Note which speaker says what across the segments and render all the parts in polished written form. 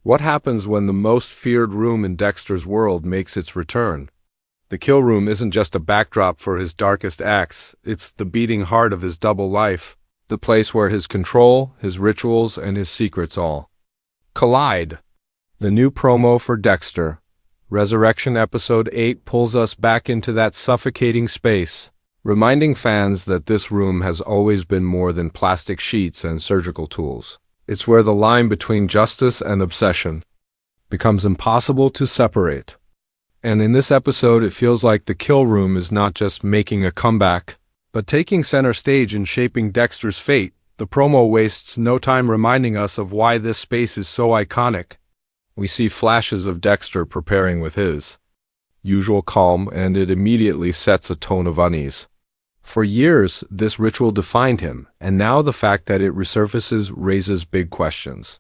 Speaker 1: What happens when the most feared room in Dexter's world makes its return? The kill room isn't just a backdrop for his darkest acts, it's the beating heart of his double life, the place where his control, his rituals, and his secrets all collide. The new promo for Dexter, Resurrection Episode 8, pulls us back into that suffocating space, reminding fans that this room has always been more than plastic sheets and surgical tools. It's where the line between justice and obsession becomes impossible to separate. And in this episode, it feels like the kill room is not just making a comeback, but taking center stage in shaping Dexter's fate. The promo wastes no time reminding us of why this space is so iconic. We see flashes of Dexter preparing with his usual calm, and it immediately sets a tone of unease. For years, this ritual defined him, and now the fact that it resurfaces raises big questions.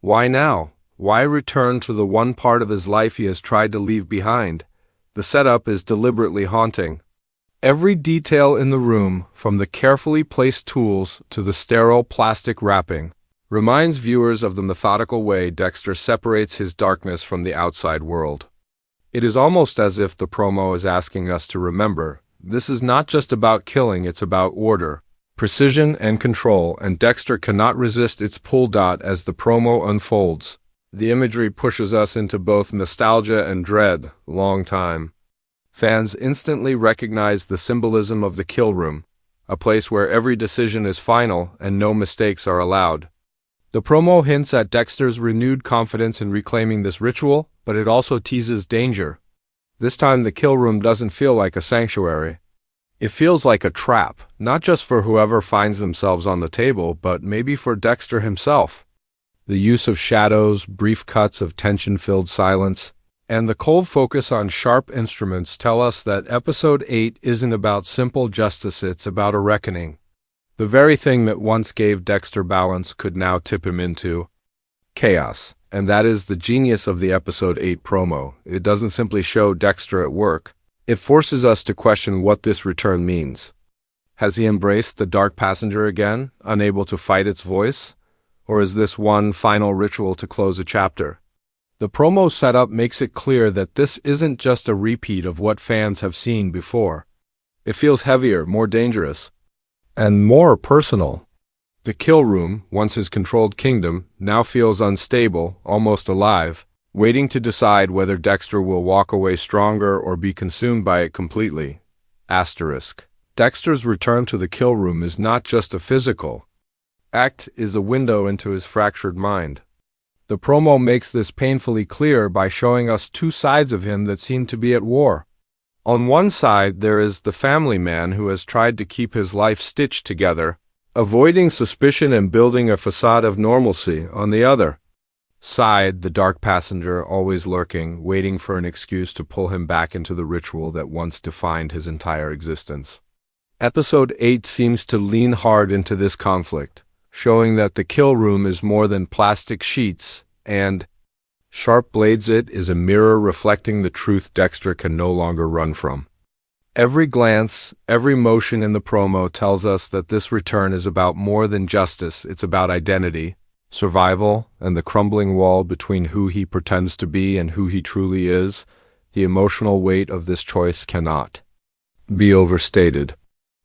Speaker 1: Why now? Why return to the one part of his life he has tried to leave behind? The setup is deliberately haunting. Every detail in the room, from the carefully placed tools to the sterile plastic wrapping, reminds viewers of the methodical way Dexter separates his darkness from the outside world. It is almost as if the promo is asking us to remember, this is not just about killing, it's about order, precision, and control, and Dexter cannot resist its pull. As the promo unfolds, the imagery pushes us into both nostalgia and dread. Long time fans instantly recognize the symbolism of the kill room, a place where every decision is final and no mistakes are allowed. The promo hints at Dexter's renewed confidence in reclaiming this ritual, but it also teases danger. This time the kill room doesn't feel like a sanctuary. It feels like a trap, not just for whoever finds themselves on the table, but maybe for Dexter himself. The use of shadows, brief cuts of tension-filled silence, and the cold focus on sharp instruments tell us that Episode 8 isn't about simple justice, it's about a reckoning. The very thing that once gave Dexter balance could now tip him into chaos. And that is the genius of the Episode 8 promo. It doesn't simply show Dexter at work. It forces us to question what this return means. Has he embraced the dark passenger again, unable to fight its voice? Or is this one final ritual to close a chapter? The promo setup makes it clear that this isn't just a repeat of what fans have seen before. It feels heavier, more dangerous, and more personal. The kill room, once his controlled kingdom, now feels unstable, almost alive, waiting to decide whether Dexter will walk away stronger or be consumed by it completely. Dexter's return to the kill room is not just a physical act, is a window into his fractured mind. The promo makes this painfully clear by showing us two sides of him that seem to be at war. On one side, there is the family man who has tried to keep his life stitched together, avoiding suspicion and building a facade of normalcy. On the other side, the dark passenger, always lurking, waiting for an excuse to pull him back into the ritual that once defined his entire existence. Episode 8 seems to lean hard into this conflict, showing that the kill room is more than plastic sheets, and sharp blades it is a mirror reflecting the truth Dexter can no longer run from. Every glance, every motion in the promo tells us that this return is about more than justice. It's about identity, survival, and the crumbling wall between who he pretends to be and who he truly is. The emotional weight of this choice cannot be overstated.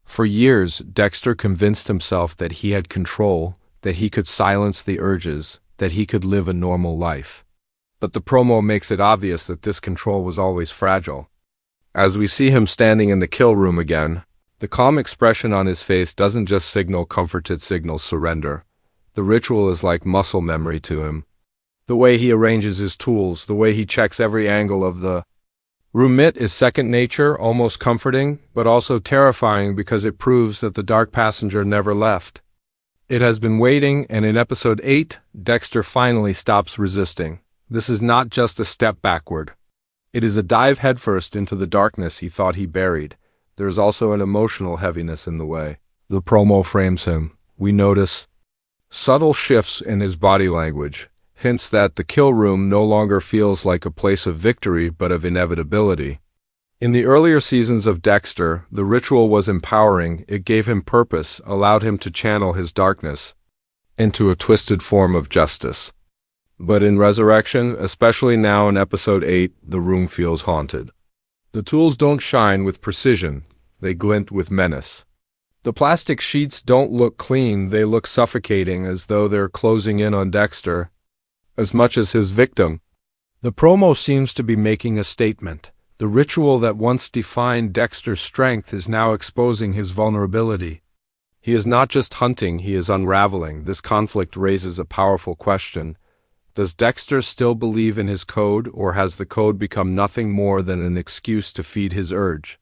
Speaker 1: For years, Dexter convinced himself that he had control, that he could silence the urges, that he could live a normal life. But the promo makes it obvious that this control was always fragile. As we see him standing in the kill room again, the calm expression on his face doesn't just signal comfort, it signals surrender. The ritual is like muscle memory to him. The way he arranges his tools, the way he checks every angle of the room, it is second nature, almost comforting, but also terrifying because it proves that the dark passenger never left. It has been waiting, and in Episode 8, Dexter finally stops resisting. This is not just a step backward. It is a dive headfirst into the darkness he thought he buried. There is also an emotional heaviness in the way the promo frames him. We notice subtle shifts in his body language, hints that the kill room no longer feels like a place of victory but of inevitability. In the earlier seasons of Dexter, the ritual was empowering. It gave him purpose, allowed him to channel his darkness into a twisted form of justice. But in Resurrection, especially now in Episode 8, the room feels haunted. The tools don't shine with precision, they glint with menace. The plastic sheets don't look clean, they look suffocating, as though they're closing in on Dexter, as much as his victim. The promo seems to be making a statement. The ritual that once defined Dexter's strength is now exposing his vulnerability. He is not just hunting, he is unraveling. This conflict raises a powerful question. Does Dexter still believe in his code, or has the code become nothing more than an excuse to feed his urge?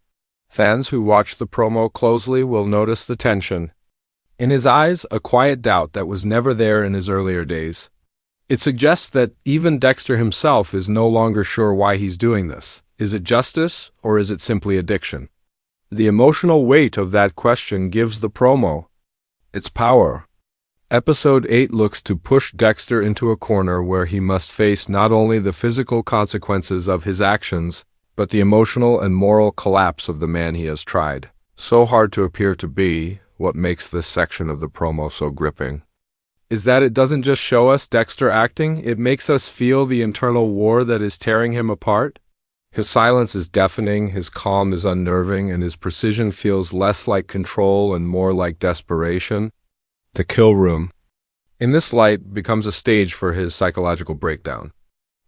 Speaker 1: Fans who watch the promo closely will notice the tension. In his eyes, a quiet doubt that was never there in his earlier days. It suggests that even Dexter himself is no longer sure why he's doing this. Is it justice, or is it simply addiction? The emotional weight of that question gives the promo its power. Episode 8 looks to push Dexter into a corner where he must face not only the physical consequences of his actions, but the emotional and moral collapse of the man he has tried so hard to appear to be. What makes this section of the promo so gripping is that it doesn't just show us Dexter acting, it makes us feel the internal war that is tearing him apart. His silence is deafening, his calm is unnerving, and his precision feels less like control and more like desperation. The kill room, in this light, becomes a stage for his psychological breakdown.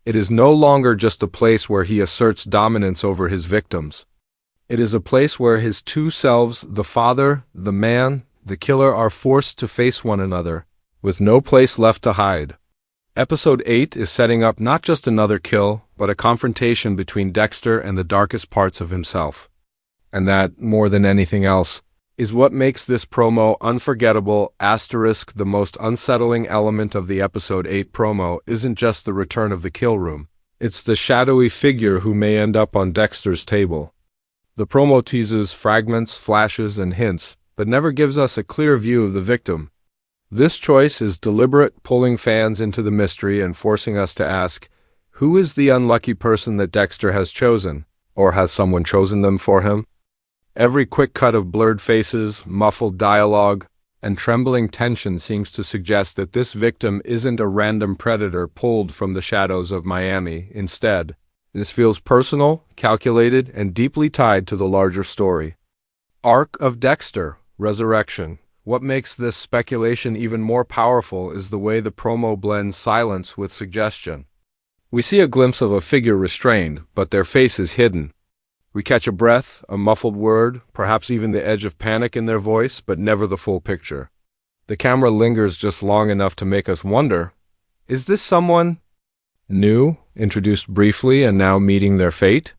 Speaker 1: It is no longer just a place where he asserts dominance over his victims. It is a place where his two selves, the father, the man, the killer, are forced to face one another, with no place left to hide. Episode 8 is setting up not just another kill, but a confrontation between Dexter and the darkest parts of himself. And that, more than anything else, is what makes this promo unforgettable. The most unsettling element of the Episode 8 promo isn't just the return of the kill room. It's the shadowy figure who may end up on Dexter's table. The promo teases fragments, flashes, and hints, but never gives us a clear view of the victim. This choice is deliberate, pulling fans into the mystery and forcing us to ask, who is the unlucky person that Dexter has chosen? Or has someone chosen them for him? Every quick cut of blurred faces, muffled dialogue, and trembling tension seems to suggest that this victim isn't a random predator pulled from the shadows of Miami. Instead, this feels personal, calculated, and deeply tied to the larger story. Arc of Dexter, Resurrection. What makes this speculation even more powerful is the way the promo blends silence with suggestion. We see a glimpse of a figure restrained, but their face is hidden. We catch a breath, a muffled word, perhaps even the edge of panic in their voice, but never the full picture. The camera lingers just long enough to make us wonder, is this someone new, introduced briefly and now meeting their fate?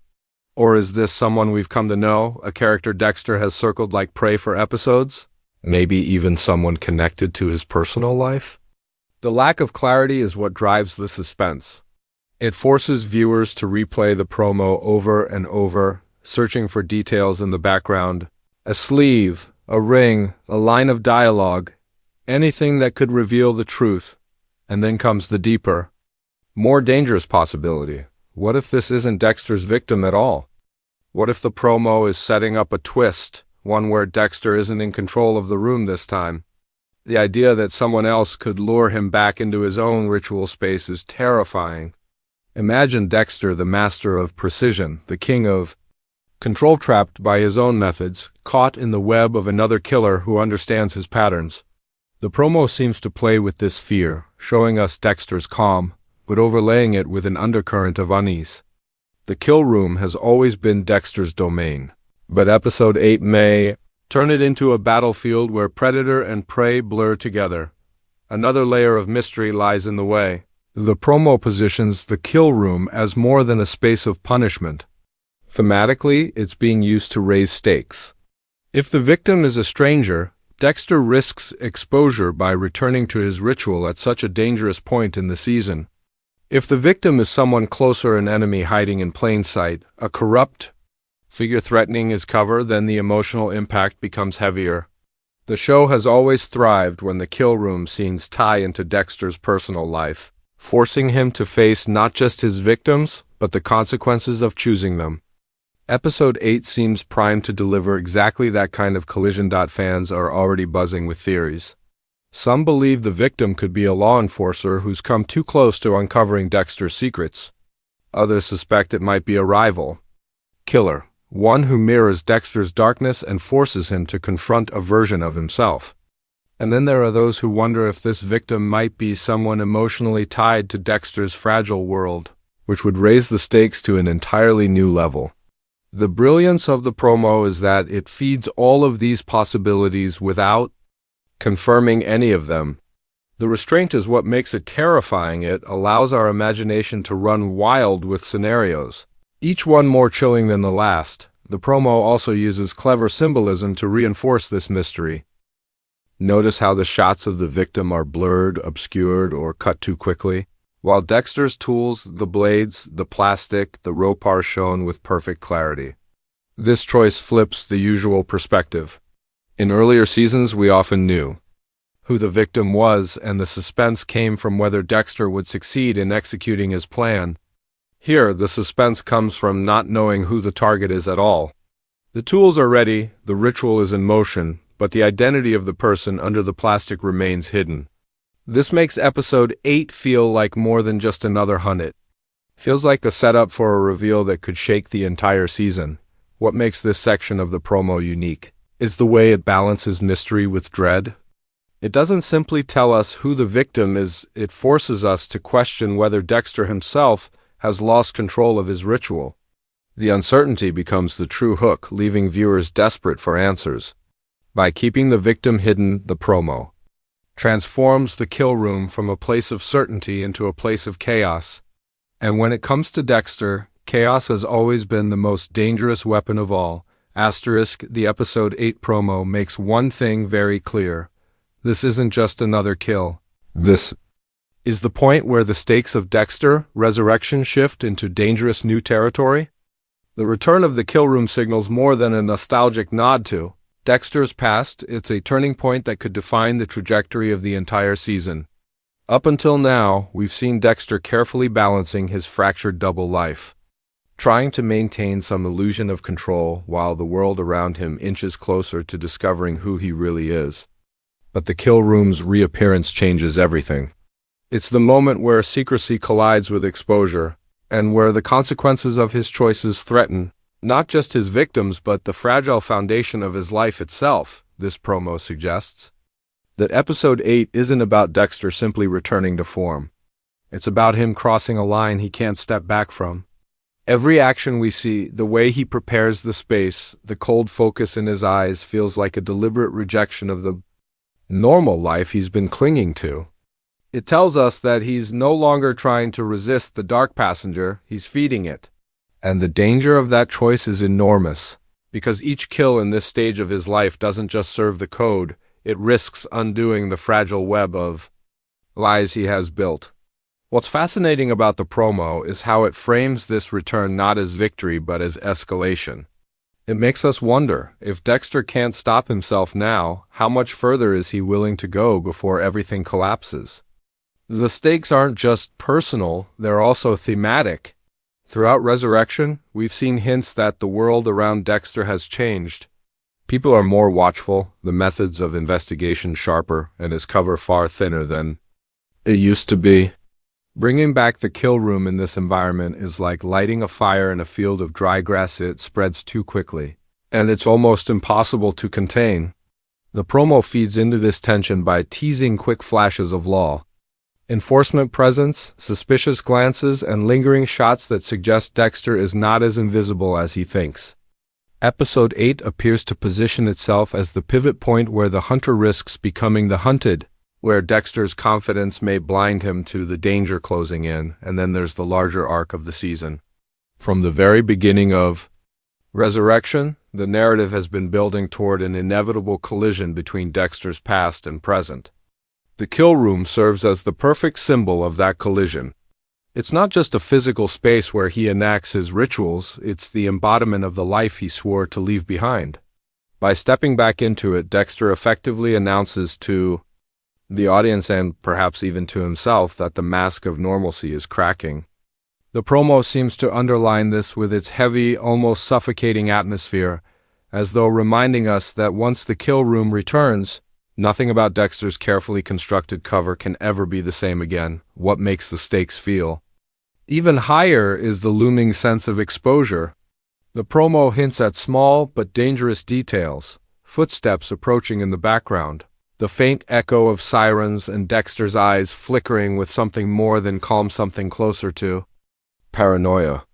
Speaker 1: Or is this someone we've come to know, a character Dexter has circled like prey for episodes? Maybe even someone connected to his personal life? The lack of clarity is what drives the suspense. It forces viewers to replay the promo over and over, searching for details in the background. A sleeve, a ring, a line of dialogue, anything that could reveal the truth. And then comes the deeper, more dangerous possibility. What if this isn't Dexter's victim at all? What if the promo is setting up a twist, one where Dexter isn't in control of the room this time? The idea that someone else could lure him back into his own ritual space is terrifying. Imagine Dexter, the master of precision, the king of control, trapped by his own methods, caught in the web of another killer who understands his patterns. The promo seems to play with this fear, showing us Dexter's calm, but overlaying it with an undercurrent of unease. The kill room has always been Dexter's domain, but Episode 8 may turn it into a battlefield where predator and prey blur together. Another layer of mystery lies in the way. The promo positions the kill room as more than a space of punishment. Thematically, it's being used to raise stakes. If the victim is a stranger, Dexter risks exposure by returning to his ritual at such a dangerous point in the season. If the victim is someone closer, an enemy hiding in plain sight, a corrupt figure threatening his cover, then the emotional impact becomes heavier. The show has always thrived when the kill room scenes tie into Dexter's personal life, forcing him to face not just his victims, but the consequences of choosing them. Episode 8 seems primed to deliver exactly that kind of collision. Fans are already buzzing with theories. Some believe the victim could be a law enforcer who's come too close to uncovering Dexter's secrets. Others suspect it might be a rival killer, one who mirrors Dexter's darkness and forces him to confront a version of himself. And then there are those who wonder if this victim might be someone emotionally tied to Dexter's fragile world, which would raise the stakes to an entirely new level. The brilliance of the promo is that it feeds all of these possibilities without confirming any of them. The restraint is what makes it terrifying. It allows our imagination to run wild with scenarios, each one more chilling than the last. The promo also uses clever symbolism to reinforce this mystery. Notice how the shots of the victim are blurred, obscured, or cut too quickly, while Dexter's tools, the blades, the plastic, the rope are shown with perfect clarity. This choice flips the usual perspective. In earlier seasons, we often knew who the victim was, and the suspense came from whether Dexter would succeed in executing his plan. Here, the suspense comes from not knowing who the target is at all. The tools are ready, the ritual is in motion, but the identity of the person under the plastic remains hidden. This makes episode 8 feel like more than just another hunt. It feels like a setup for a reveal that could shake the entire season. What makes this section of the promo unique is the way it balances mystery with dread. It doesn't simply tell us who the victim is, it forces us to question whether Dexter himself has lost control of his ritual. The uncertainty becomes the true hook, leaving viewers desperate for answers. By keeping the victim hidden, the promo transforms the kill room from a place of certainty into a place of chaos. And when it comes to Dexter, chaos has always been the most dangerous weapon of all. The episode 8 promo makes one thing very clear. This isn't just another kill. This is the point where the stakes of Dexter Resurrection shift into dangerous new territory. The return of the kill room signals more than a nostalgic nod to Dexter's past. It's a turning point that could define the trajectory of the entire season. Up until now, we've seen Dexter carefully balancing his fractured double life, trying to maintain some illusion of control while the world around him inches closer to discovering who he really is. But the kill room's reappearance changes everything. It's the moment where secrecy collides with exposure, and where the consequences of his choices threaten not just his victims but the fragile foundation of his life itself. This promo suggests that episode 8 isn't about Dexter simply returning to form. It's about him crossing a line he can't step back from. Every action we see, the way he prepares the space, the cold focus in his eyes feels like a deliberate rejection of the normal life he's been clinging to. It tells us that he's no longer trying to resist the dark passenger, he's feeding it. And the danger of that choice is enormous, because each kill in this stage of his life doesn't just serve the code, it risks undoing the fragile web of lies he has built. What's fascinating about the promo is how it frames this return not as victory but as escalation. It makes us wonder, if Dexter can't stop himself now, how much further is he willing to go before everything collapses? The stakes aren't just personal, they're also thematic. Throughout Resurrection, we've seen hints that the world around Dexter has changed. People are more watchful, the methods of investigation sharper, and his cover far thinner than it used to be. Bringing back the kill room in this environment is like lighting a fire in a field of dry grass. It spreads too quickly, and it's almost impossible to contain. The promo feeds into this tension by teasing quick flashes of law enforcement presence, suspicious glances, and lingering shots that suggest Dexter is not as invisible as he thinks. Episode 8 appears to position itself as the pivot point where the hunter risks becoming the hunted, where Dexter's confidence may blind him to the danger closing in, and then there's the larger arc of the season. From the very beginning of Resurrection, the narrative has been building toward an inevitable collision between Dexter's past and present. The kill room serves as the perfect symbol of that collision. It's not just a physical space where he enacts his rituals, it's the embodiment of the life he swore to leave behind. By stepping back into it, Dexter effectively announces to the audience and perhaps even to himself that the mask of normalcy is cracking. The promo seems to underline this with its heavy, almost suffocating atmosphere, as though reminding us that once the kill room returns, Nothing about Dexter's carefully constructed cover can ever be the same again. What makes the stakes feel even higher is the looming sense of exposure. The promo hints at small but dangerous details, footsteps approaching in the background, the faint echo of sirens, and Dexter's eyes flickering with something more than calm, something closer to paranoia.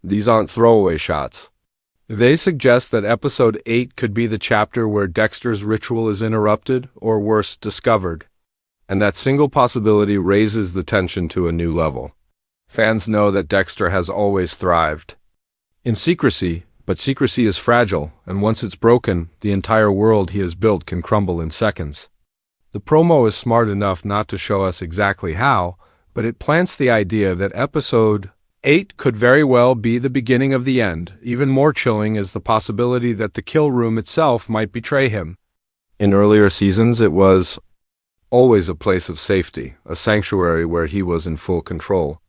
Speaker 1: These aren't throwaway shots. They suggest that episode 8 could be the chapter where Dexter's ritual is interrupted, or worse, discovered. And that single possibility raises the tension to a new level. Fans know that Dexter has always thrived in secrecy, but secrecy is fragile, and once it's broken, the entire world he has built can crumble in seconds. The promo is smart enough not to show us exactly how, but it plants the idea that episode 8 could very well be the beginning of the end. Even more chilling is the possibility that the kill room itself might betray him. In earlier seasons, it was always a place of safety, a sanctuary where he was in full control.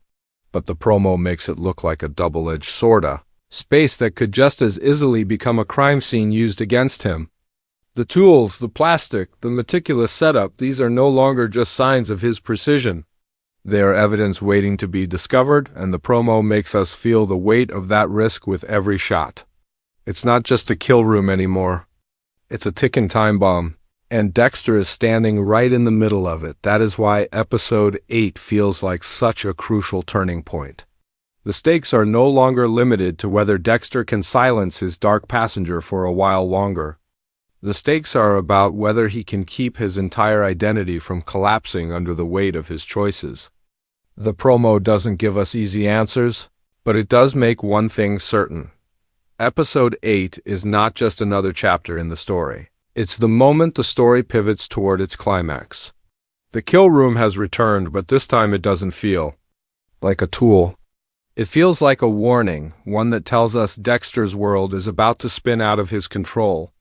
Speaker 1: But the promo makes it look like a double-edged sword, a space that could just as easily become a crime scene used against him. The tools, the plastic, the meticulous setup, these are no longer just signs of his precision. They are evidence waiting to be discovered, and the promo makes us feel the weight of that risk with every shot. It's not just a kill room anymore. It's a ticking time bomb, and Dexter is standing right in the middle of it. That is why episode 8 feels like such a crucial turning point. The stakes are no longer limited to whether Dexter can silence his dark passenger for a while longer. The stakes are about whether he can keep his entire identity from collapsing under the weight of his choices. The promo doesn't give us easy answers, but it does make one thing certain. Episode 8 is not just another chapter in the story. It's the moment the story pivots toward its climax. The kill room has returned, but this time it doesn't feel like a tool. It feels like a warning, one that tells us Dexter's world is about to spin out of his control.